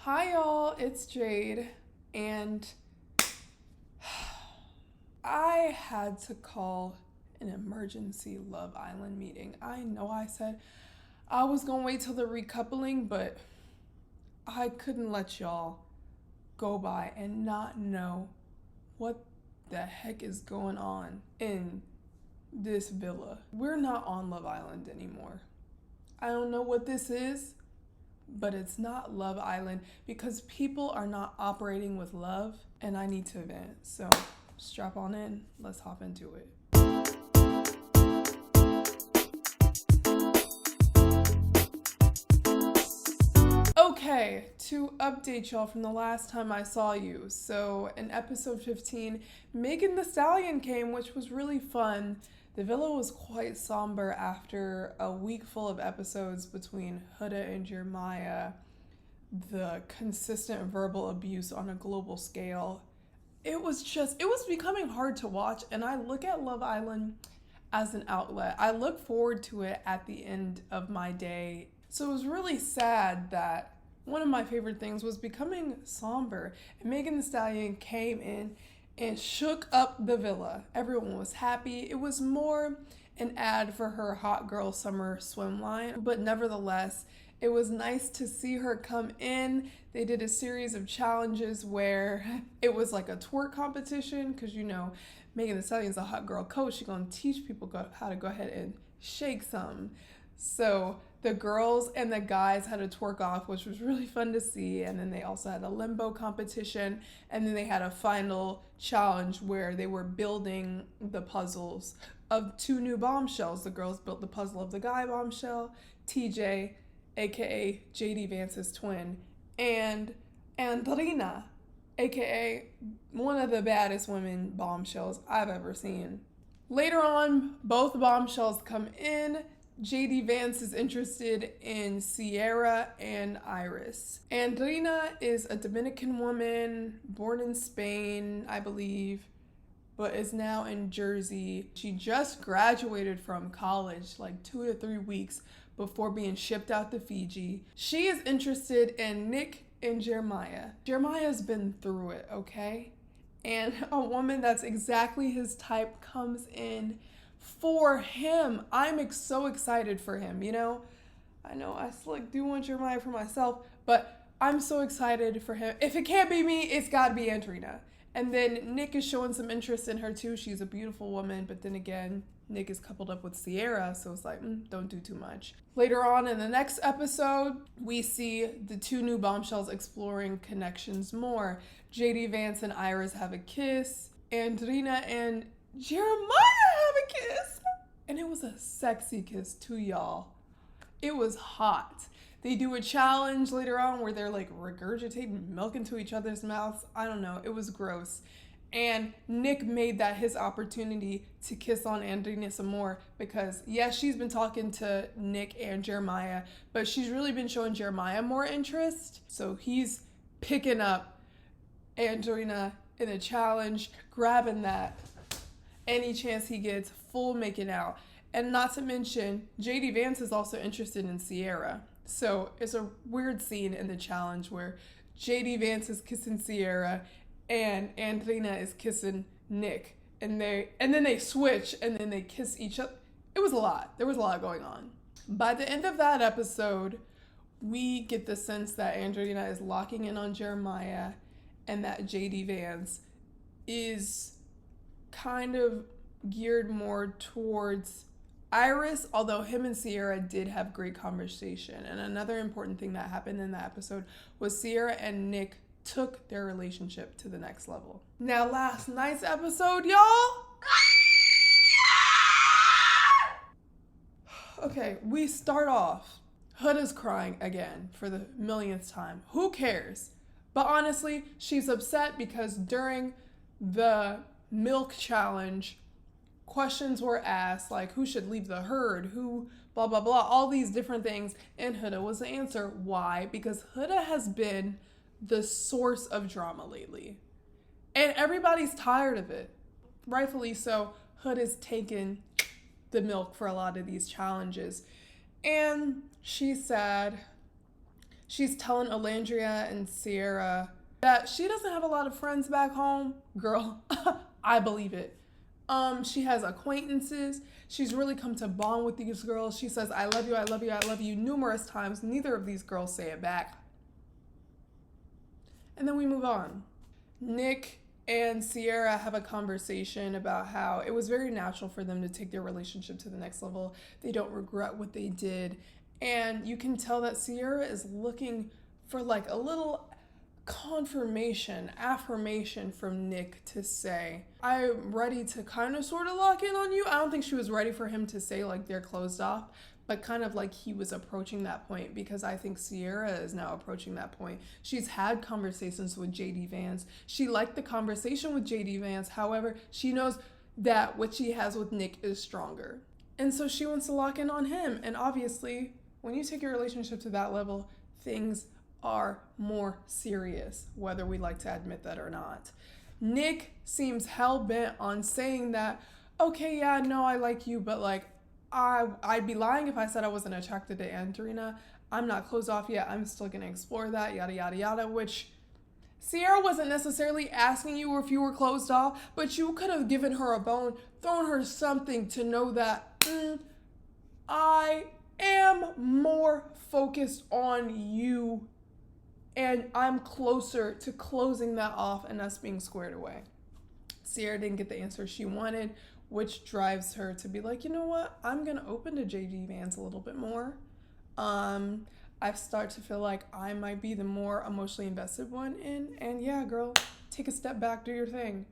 Hi y'all, it's Jade, and I had to call an emergency Love Island meeting. I know I said I was gonna wait till the recoupling, but I couldn't let y'all go by and not know what the heck is going on in this villa. We're not on Love Island anymore. I don't know what this is, but it's not Love Island because people are not operating with love, and I need to vent. So strap on in, let's hop into it. Okay, to update y'all from the last time I saw you. So in episode 15, Megan Thee Stallion came, which was really fun. The villa was quite somber after a week full of episodes between Huda and Jeremiah. The consistent verbal abuse on a global scale. It was becoming hard to watch, and I look at Love Island as an outlet. I look forward to it at the end of my day. So it was really sad that one of my favorite things was becoming somber, and Megan Thee Stallion came in and shook up the villa. Everyone was happy. It was more an ad for her Hot Girl Summer swim line, but nevertheless, it was nice to see her come in. They did a series of challenges where it was like a twerk competition, because Megan Thee Stallion's a hot girl coach. She's gonna teach people how to go ahead and shake some. So the girls and the guys had a twerk off, which was really fun to see. And then they also had a limbo competition. And then they had a final challenge where they were building the puzzles of two new bombshells. The girls built the puzzle of the guy bombshell, TJ, aka JD Vance's twin, and Andrina, aka one of the baddest women bombshells I've ever seen. Later on, both bombshells come in. JD Vance is interested in Sierra and Iris. Andrina is a Dominican woman born in Spain, I believe, but is now in Jersey. She just graduated from college like 2 to 3 weeks before being shipped out to Fiji. She is interested in Nick and Jeremiah. Jeremiah's been through it, okay? And a woman that's exactly his type comes in for him. I'm so excited for him, I know I do want Jeremiah for myself, but I'm so excited for him. If it can't be me, it's gotta be Andrina. And then Nick is showing some interest in her too. She's a beautiful woman, but then again, Nick is coupled up with Sierra, so it's like, don't do too much. Later on in the next episode, we see the two new bombshells exploring connections more. JD Vance and Iris have a kiss. Andrina and Jeremiah have a kiss. And it was a sexy kiss too, y'all. It was hot. They do a challenge later on where they're like regurgitating milk into each other's mouths. I don't know. It was gross. And Nick made that his opportunity to kiss on Andrina some more because, yes, she's been talking to Nick and Jeremiah, but she's really been showing Jeremiah more interest. So he's picking up Andrina in a challenge, grabbing that any chance he gets, full making out. And not to mention, JD Vance is also interested in Sierra. So it's a weird scene in the challenge where JD Vance is kissing Sierra and Andrina is kissing Nick. And then they switch and then they kiss each other. It was a lot. There was a lot going on. By the end of that episode, we get the sense that Andrina is locking in on Jeremiah and that JD Vance is kind of geared more towards Iris, although him and Sierra did have great conversation. And another important thing that happened in that episode was Sierra and Nick took their relationship to the next level. Now, last night's episode, y'all. Okay, we start off. Huda's crying again for the millionth time. Who cares? But honestly, she's upset because during the milk challenge, questions were asked like who should leave the herd, who blah blah blah, all these different things, and Huda was the answer. Why? Because Huda has been the source of drama lately, and everybody's tired of it, rightfully so. Huda's taken the milk for a lot of these challenges, and she's sad. She's telling Olandria and Sierra that she doesn't have a lot of friends back home. Girl, I believe it. She has acquaintances. She's really come to bond with these girls. She says, I love you, I love you, I love you numerous times. Neither of these girls say it back. And then we move on. Nick and Sierra have a conversation about how it was very natural for them to take their relationship to the next level. They don't regret what they did. And you can tell that Sierra is looking for like a little affirmation from Nick to say, I'm ready to kind of sort of lock in on you. I don't think she was ready for him to say like they're closed off, but kind of like he was approaching that point, because I think Sierra is now approaching that point. She's had conversations with JD Vance. She liked the conversation with JD Vance. However, she knows that what she has with Nick is stronger. And so she wants to lock in on him. And obviously, when you take your relationship to that level, things are more serious, whether we like to admit that or not. Nick seems hell-bent on saying that, okay, yeah, no, I like you, but like, I'd be lying if I said I wasn't attracted to Andrina. I'm not closed off yet. I'm still gonna explore that, yada, yada, yada, which Sierra wasn't necessarily asking you if you were closed off, but you could have given her a bone, thrown her something to know that I am more focused on you and I'm closer to closing that off and us being squared away. Sierra didn't get the answer she wanted, which drives her to be like, you know what? I'm going to open to JD Vance a little bit more. I start to feel like I might be the more emotionally invested one in. And yeah, girl, take a step back, do your thing.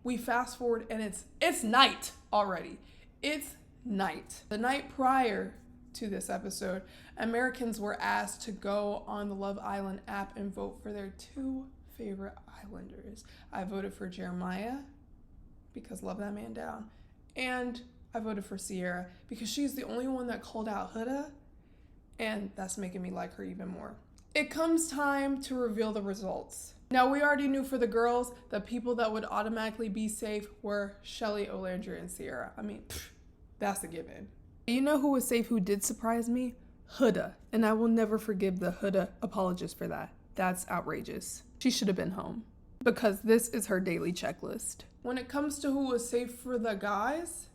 We fast forward and it's night already. It's night. The night prior to this episode, Americans were asked to go on the Love Island app and vote for their two favorite islanders. I voted for Jeremiah because love that man down, and I voted for Sierra because she's the only one that called out Huda, and that's making me like her even more. It comes time to reveal the results. Now, we already knew for the girls, the people that would automatically be safe were Shelly, Olandria, and Sierra. I mean, that's a given. You know who was safe who did surprise me? Huda. And I will never forgive the Huda apologist for that. That's outrageous. She should have been home, because this is her daily checklist. When it comes to who was safe for the guys,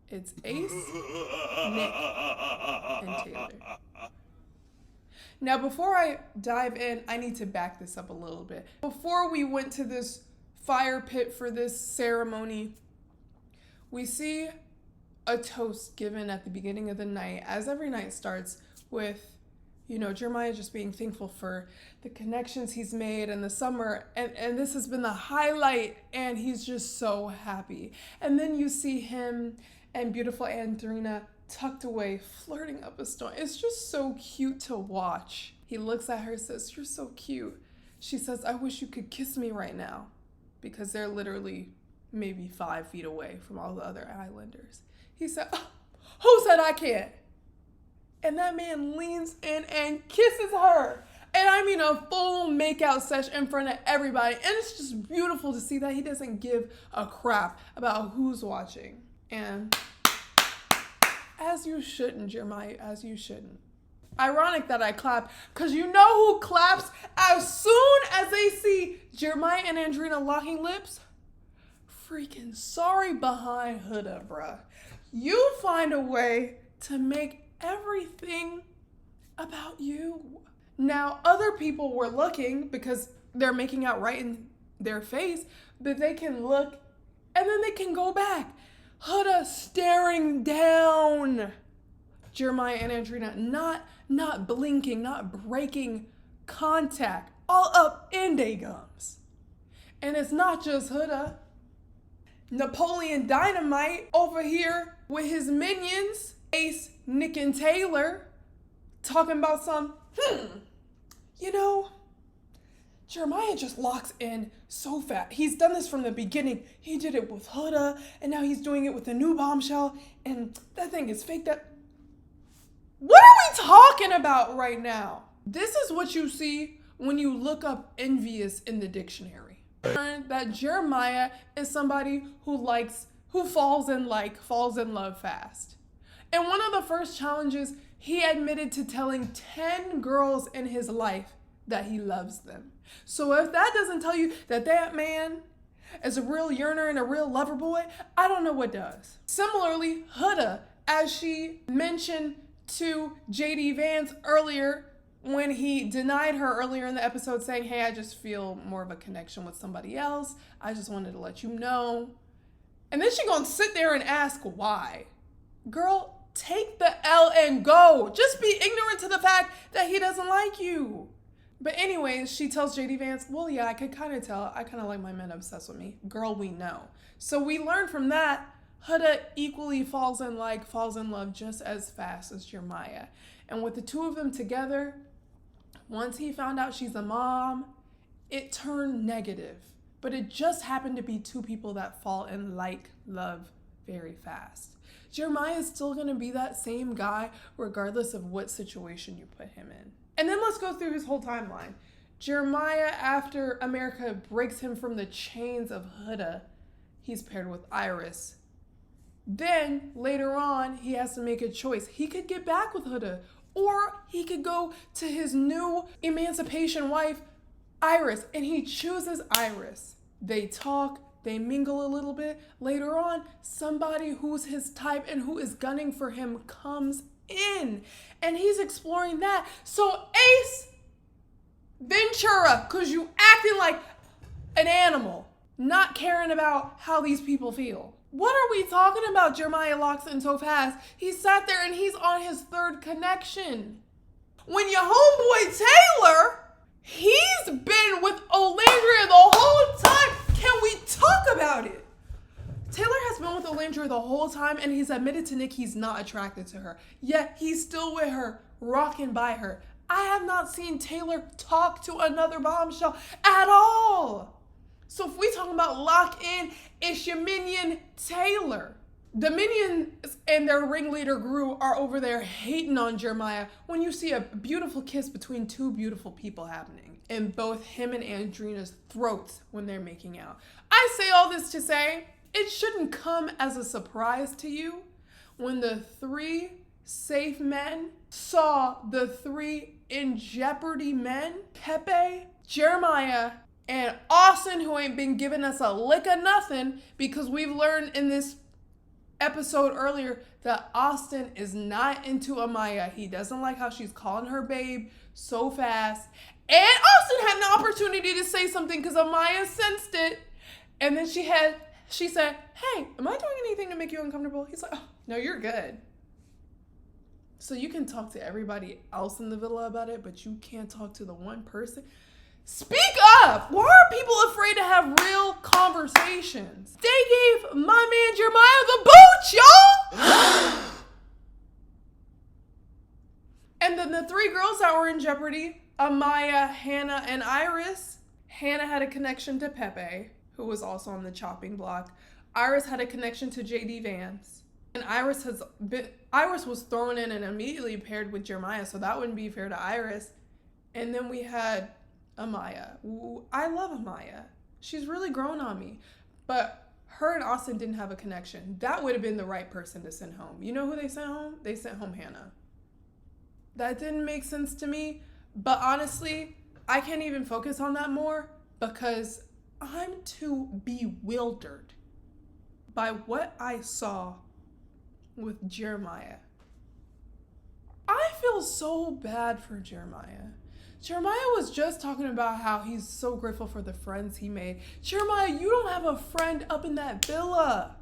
it's Ace, Nick, and Taylor. Now, before I dive in, I need to back this up a little bit. Before we went to this fire pit for this ceremony, we see a toast given at the beginning of the night, as every night starts with, you know, Jeremiah just being thankful for the connections he's made in the summer. And this has been the highlight, and he's just so happy. And then you see him and beautiful Andrina tucked away, flirting up a storm. It's just so cute to watch. He looks at her, says, "You're so cute." She says, "I wish you could kiss me right now," because they're literally maybe 5 feet away from all the other islanders. He said, "Who said I can't?" And that man leans in and kisses her. And I mean a full makeout session in front of everybody. And it's just beautiful to see that he doesn't give a crap about who's watching. And as you shouldn't, Jeremiah, as you shouldn't. Ironic that I clap, because you know who claps as soon as they see Jeremiah and Andrina locking lips? Freaking sorry behind Huda, bruh. You find a way to make everything about you. Now, other people were looking because they're making out right in their face, but they can look and then they can go back. Huda staring down Jeremiah and Andrina, not blinking, not breaking contact, all up in they gums. And it's not just Huda. Napoleon Dynamite over here with his minions, Ace, Nick, and Taylor, talking about some, you know, Jeremiah just locks in so fast. He's done this from the beginning. He did it with Huda, and now he's doing it with the new bombshell, and that thing is fake. What are we talking about right now? This is what you see when you look up envious in the dictionary. That Jeremiah is somebody who falls in love fast. And one of the first challenges he admitted to telling 10 girls in his life that he loves them. So if that doesn't tell you that that man is a real yearner and a real lover boy, I don't know what does. Similarly, Huda, as she mentioned to JD Vance earlier when he denied her earlier in the episode, saying, hey, I just feel more of a connection with somebody else. I just wanted to let you know. And then she gonna sit there and ask why. Girl, take the L and go. Just be ignorant to the fact that he doesn't like you. But anyways, she tells JD Vance, well, yeah, I could kind of tell. I kind of like my men obsessed with me. Girl, we know. So we learn from that, Huda equally falls in love just as fast as Jeremiah. And with the two of them together, once he found out she's a mom, it turned negative. But it just happened to be two people that fall in love very fast. Jeremiah is still going to be that same guy regardless of what situation you put him in. And then let's go through his whole timeline. Jeremiah, after America breaks him from the chains of Huda, he's paired with Iris. Then later on, he has to make a choice. He could get back with Huda, or he could go to his new emancipation wife, Iris, and he chooses Iris. They talk, they mingle a little bit. Later on, somebody who's his type and who is gunning for him comes in, and he's exploring that. So Ace Ventura, because you acting like an animal, not caring about how these people feel. What are we talking about? Jeremiah locks in so fast. He sat there and he's on his third connection. When your homeboy Taylor, he's been with Olandria the whole time. Can we talk about it? Taylor has been with Olandria the whole time, and he's admitted to Nick he's not attracted to her. Yet he's still with her, rocking by her. I have not seen Taylor talk to another bombshell at all. So if we talking about lock in, it's your minion Taylor. The minions and their ringleader Gru are over there hating on Jeremiah when you see a beautiful kiss between two beautiful people happening in both him and Andrina's throats when they're making out. I say all this to say, it shouldn't come as a surprise to you when the three safe men saw the three in jeopardy men, Pepe, Jeremiah, and Austin, who ain't been giving us a lick of nothing, because we've learned in this episode earlier that Austin is not into Amaya. He doesn't like how she's calling her babe so fast. And Austin had an opportunity to say something because Amaya sensed it. And then she said, hey, am I doing anything to make you uncomfortable? He's like, oh, no, you're good. So you can talk to everybody else in the villa about it, but you can't talk to the one person. Speak up! Why are people afraid to have real conversations? They gave my man Jeremiah the boot, y'all! And then the three girls that were in jeopardy, Amaya, Hannah, and Iris. Hannah had a connection to Pepe, who was also on the chopping block. Iris had a connection to JD Vance. And Iris was thrown in and immediately paired with Jeremiah, so that wouldn't be fair to Iris. And then we had Amaya. Ooh, I love Amaya. She's really grown on me. But her and Austin didn't have a connection. That would have been the right person to send home. You know who they sent home? They sent home Hannah. That didn't make sense to me. But honestly, I can't even focus on that more because I'm too bewildered by what I saw with Jeremiah. I feel so bad for Jeremiah. Jeremiah was just talking about how he's so grateful for the friends he made. Jeremiah, you don't have a friend up in that villa.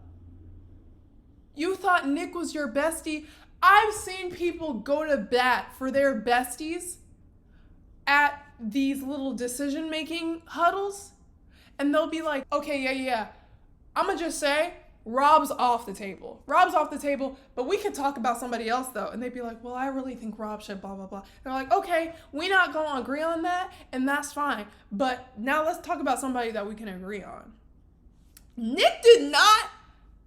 You thought Nick was your bestie. I've seen people go to bat for their besties at these little decision-making huddles. And they'll be like, okay, yeah. I'm going to just say, Rob's off the table. Rob's off the table, but we could talk about somebody else though. And they'd be like, well, I really think Rob should blah, blah, blah. They're like, okay, we're not going to agree on that, and that's fine. But now let's talk about somebody that we can agree on. Nick did not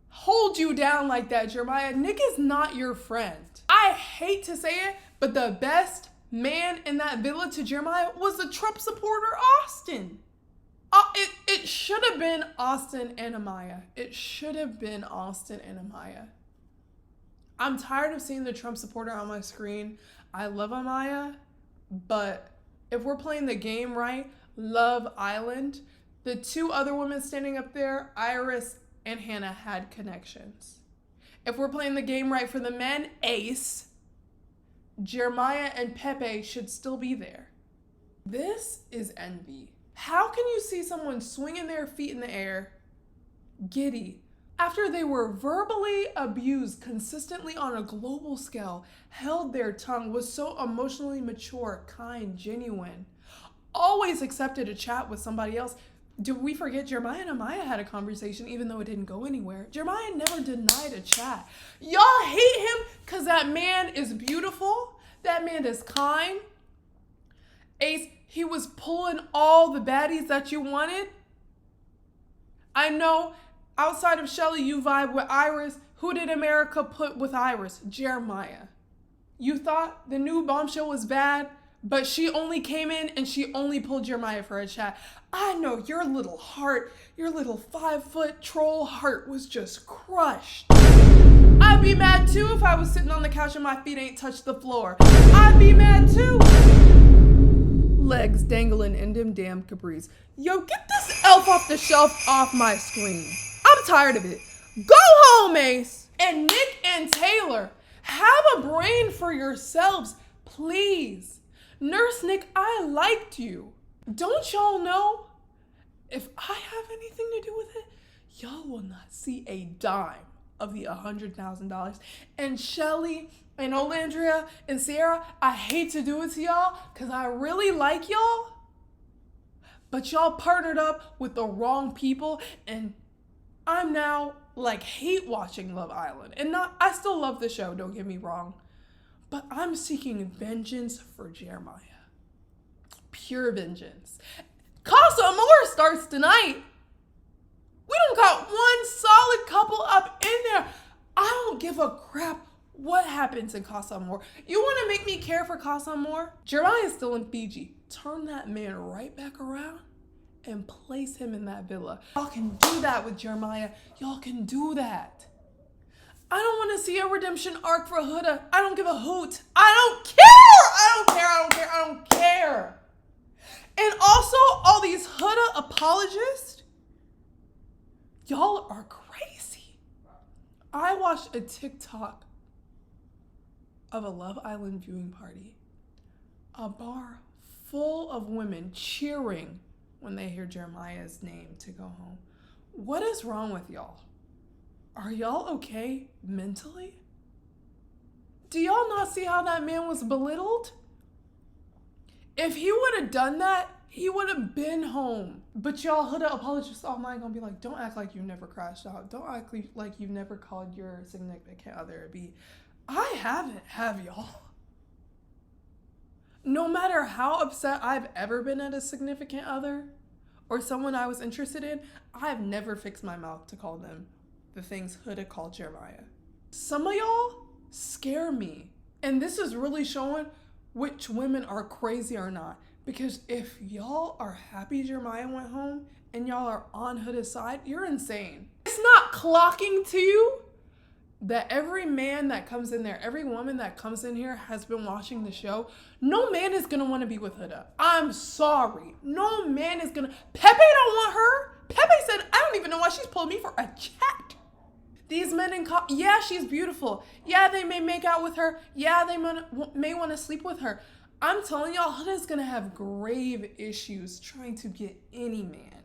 hold you down like that, Jeremiah. Nick is not your friend. I hate to say it, but the best man in that villa to Jeremiah was the Trump supporter, Austin. It should have been Austin and Amaya. It should have been Austin and Amaya. I'm tired of seeing the Trump supporter on my screen. I love Amaya, but if we're playing the game right, Love Island, the two other women standing up there, Iris and Hannah, had connections. If we're playing the game right for the men, Ace, Jeremiah and Pepe should still be there. This is envy. How can you see someone swinging their feet in the air, giddy, after they were verbally abused consistently on a global scale, held their tongue, was so emotionally mature, kind, genuine, always accepted a chat with somebody else? Do we forget Jeremiah and Amaya had a conversation even though it didn't go anywhere? Jeremiah never denied a chat. Y'all hate him because that man is beautiful. That man is kind. Ace, he was pulling all the baddies that you wanted. I know outside of Shelly, you vibe with Iris. Who did America put with Iris? Jeremiah. You thought the new bombshell was bad, but she only came in and she only pulled Jeremiah for a chat. I know your little heart, your little 5-foot troll heart was just crushed. I'd be mad too if I was sitting on the couch and my feet ain't touched the floor. I'd be mad too. Legs dangling in them damn capris. Yo, get this elf off the shelf off my screen. I'm tired of it. Go home, Ace. And Nick and Taylor, have a brain for yourselves, please. Nurse Nick, I liked you. Don't y'all know? If I have anything to do with it, y'all will not see a dime of the $100,000. And Shelly and Olandria and Sierra, I hate to do it to y'all because I really like y'all. But y'all partnered up with the wrong people, and I'm now like hate watching Love Island. And I still love the show, don't get me wrong. But I'm seeking vengeance for Jeremiah. Pure vengeance. Casa Amor starts tonight. We don't got one solid couple up in there. I don't give a crap what happens in Casa Amor. You want to make me care for Casa Amor? Jeremiah is still in Fiji. Turn that man right back around and place him in that villa. Y'all can do that with Jeremiah. Y'all can do that. I don't want to see a redemption arc for Huda. I don't give a hoot. I don't care. And also, all these Huda apologists, y'all are crazy. I watched a TikTok of a Love Island viewing party. A bar full of women cheering when they hear Jeremiah's name to go home. What is wrong with y'all? Are y'all okay mentally? Do y'all not see how that man was belittled? If he would have done that, he would have been home. But y'all Huda apologists online gonna be like, don't act like you never crashed out. Don't act like you've never called your significant other a B. I haven't, have y'all? No matter how upset I've ever been at a significant other or someone I was interested in, I've never fixed my mouth to call them the things Huda called Jeremiah. Some of y'all scare me. And this is really showing which women are crazy or not. Because if y'all are happy Jeremiah went home and y'all are on Huda's side, you're insane. It's not clocking to you that every man that comes in there, every woman that comes in here has been watching the show. No man is gonna want to be with Huda. I'm sorry. No man is gonna. Pepe don't want her. Pepe said, I don't even know why she's pulling me for a chat. These men in yeah, she's beautiful. Yeah, they may make out with her. Yeah, they may want to sleep with her. I'm telling y'all, Huda's gonna have grave issues trying to get any man.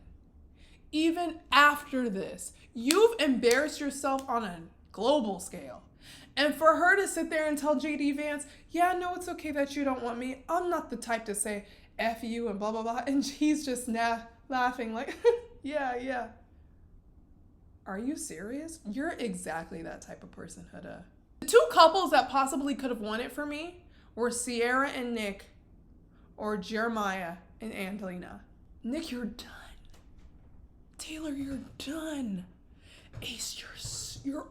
Even after this, you've embarrassed yourself on a global scale. And for her to sit there and tell JD Vance, yeah, no, it's okay that you don't want me. I'm not the type to say F you and blah, blah, blah. And he's just laughing like, yeah. Are you serious? You're exactly that type of person, Huda. The two couples that possibly could have won it for me were Sierra and Nick, or Jeremiah and Angelina. Nick, you're done. Taylor, you're done. Ace, you're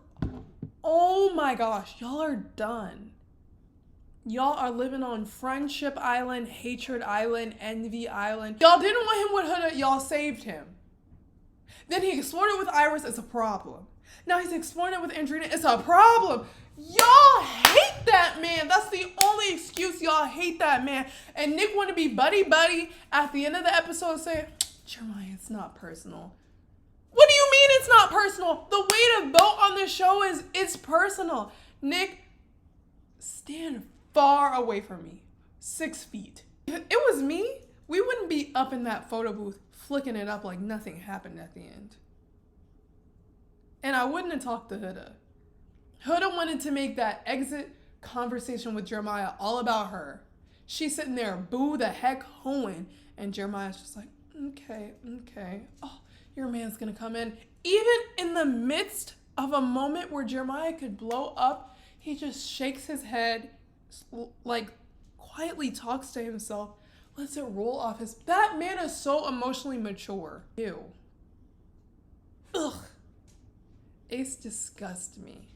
oh my gosh, y'all are done. Y'all are living on Friendship Island, Hatred Island, Envy Island. Y'all didn't want him with Huda, y'all saved him. Then he explored it with Iris, it's a problem. Now he's exploring it with Andrina, it's a problem. Y'all hate that man. That's the only excuse. Y'all hate that man. And Nick want to be buddy at the end of the episode saying, Jeremiah, it's not personal. What do you mean it's not personal? The way to vote on this show is it's personal. Nick, stand far away from me. 6 feet. If it was me, we wouldn't be up in that photo booth flicking it up like nothing happened at the end. And I wouldn't have talked to Huda. Huda wanted to make that exit conversation with Jeremiah all about her. She's sitting there, boo the heck hoeing, and Jeremiah's just like, okay. Oh, your man's gonna come in. Even in the midst of a moment where Jeremiah could blow up, he just shakes his head, like quietly talks to himself, lets it roll off his... That man is so emotionally mature. Ew. Ugh. Ace disgusts me.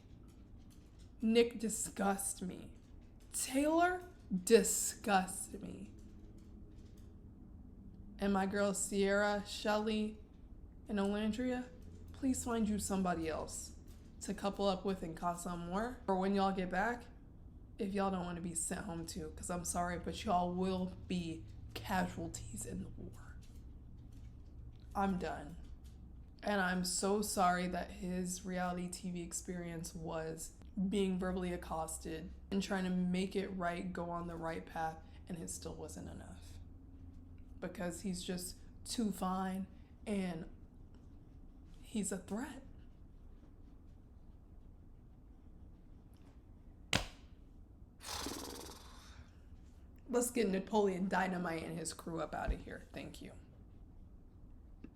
Nick disgusts me. Taylor disgusts me. And my girls Sierra, Shelly, and Olandria, please find you somebody else to couple up with and cause some more. Or when y'all get back, if y'all don't want to be sent home too, because I'm sorry, but y'all will be casualties in the war. I'm done. And I'm so sorry that his reality TV experience was being verbally accosted and trying to make it right, go on the right path, and it still wasn't enough. Because he's just too fine and he's a threat. Let's get Napoleon Dynamite and his crew up out of here. Thank you.